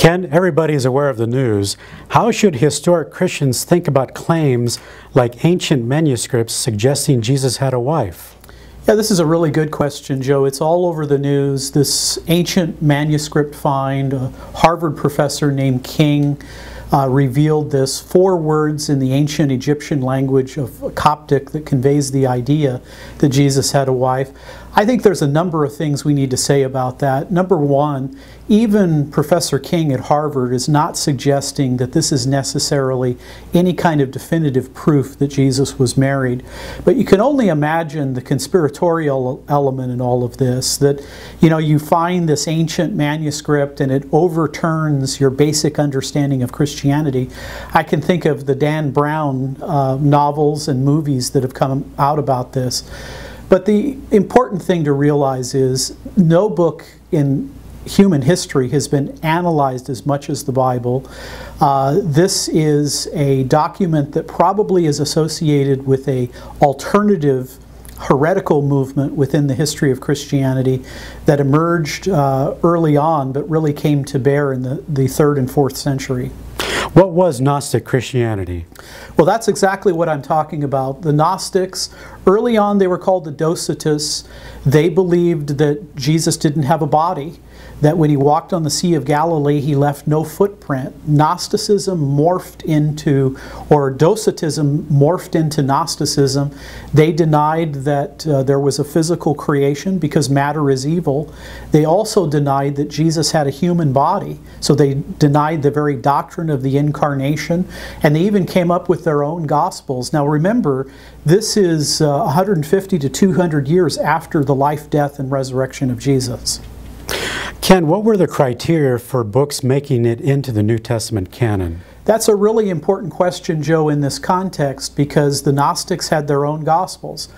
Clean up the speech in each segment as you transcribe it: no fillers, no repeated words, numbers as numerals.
Ken, everybody is aware of the news. How should historic Christians think about claims like ancient manuscripts suggesting Jesus had a wife? Yeah, this is a really good question, Joe. It's all over the news. This ancient manuscript find, a Harvard professor named King revealed this, 4 words in the ancient Egyptian language of Coptic that conveys the idea that Jesus had a wife. I think there's a number of things we need to say about that. Number one, even Professor King at Harvard is not suggesting that this is necessarily any kind of definitive proof that Jesus was married. But you can only imagine the conspiratorial element in all of this, that you find this ancient manuscript and it overturns your basic understanding of Christianity. I can think of the Dan Brown novels and movies that have come out about this. But the important thing to realize is no book in human history has been analyzed as much as the Bible. This is a document that probably is associated with an alternative heretical movement within the history of Christianity that emerged early on but really came to bear in the 3rd and 4th century. What was Gnostic Christianity? Well, that's exactly what I'm talking about. The Gnostics, early on they were called the Docetists. They believed that Jesus didn't have a body, that when he walked on the Sea of Galilee he left no footprint. Gnosticism morphed into, or Docetism morphed into Gnosticism. They denied that there was a physical creation because matter is evil. They also denied that Jesus had a human body. So they denied the very doctrine of the incarnation, and they even came up with their own gospels. Now remember, this is 150 to 200 years after the life, death, and resurrection of Jesus. Ken, what were the criteria for books making it into the New Testament canon? That's a really important question, Joe, in this context, because the Gnostics had their own Gospels.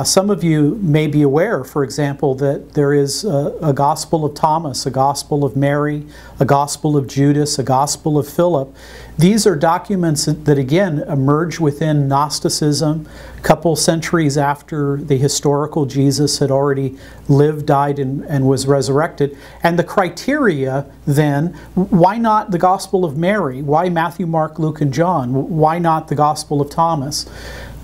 Some of you may be aware, for example, that there is a Gospel of Thomas, a Gospel of Mary, a Gospel of Judas, a Gospel of Philip. These are documents that again emerge within Gnosticism a couple centuries after the historical Jesus had already lived, died, and was resurrected. And the criteria then, why not the Gospel of Mary? Why Matthew, Mark, Luke, and John? Why not the Gospel of Thomas?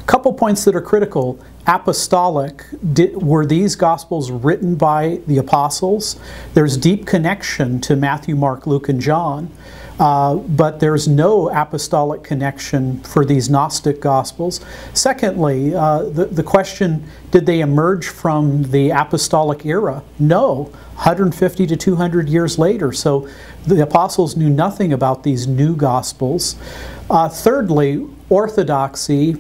A couple points that are critical. Apostolic, were these Gospels written by the apostles? There's deep connection to Matthew, Mark, Luke, and John, but there's no apostolic connection for these Gnostic Gospels. Secondly, the question, did they emerge from the apostolic era? No, 150 to 200 years later. So the apostles knew nothing about these new Gospels. Thirdly, orthodoxy.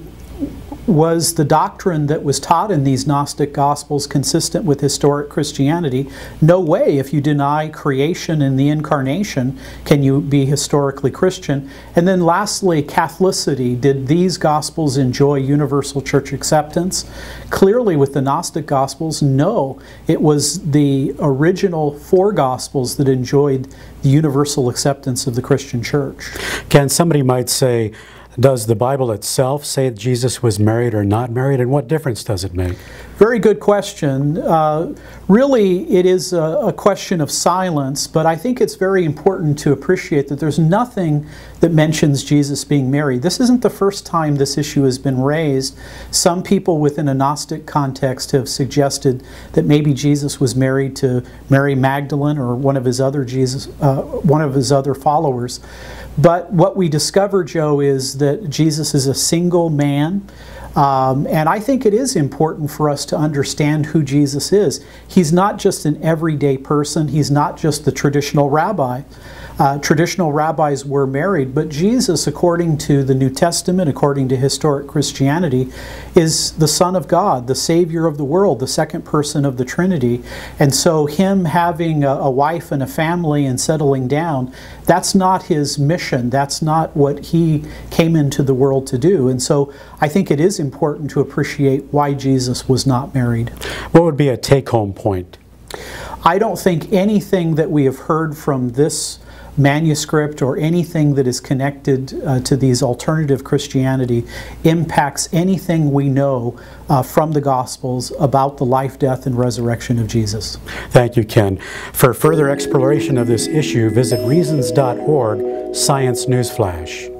Was the doctrine that was taught in these Gnostic Gospels consistent with historic Christianity? No way. If you deny creation and the incarnation, can you be historically Christian? And then lastly, Catholicity. Did these Gospels enjoy universal church acceptance? Clearly with the Gnostic Gospels, no. It was the original 4 Gospels that enjoyed the universal acceptance of the Christian church. Ken, somebody might say, does the Bible itself say that Jesus was married or not married, and what difference does it make? Very good question. Really, it is a question of silence, but I think it's very important to appreciate that there's nothing that mentions Jesus being married. This isn't the first time this issue has been raised. Some people within a Gnostic context have suggested that maybe Jesus was married to Mary Magdalene or one of his other followers. But what we discover, Joe, is that Jesus is a single man. And I think it is important for us to understand who Jesus is. He's not just an everyday person. He's not just the traditional rabbi. Traditional rabbis were married, but Jesus, according to the New Testament, according to historic Christianity, is the Son of God, the Savior of the world, the second person of the Trinity. And so him having a wife and a family and settling down, that's not his mission. That's not what he came into the world to do. And so I think it is important to appreciate why Jesus was not married. What would be a take-home point? I don't think anything that we have heard from this manuscript or anything that is connected to these alternative Christianity impacts anything we know from the Gospels about the life, death, and resurrection of Jesus. Thank you, Ken. For further exploration of this issue, visit reasons.org Science Newsflash.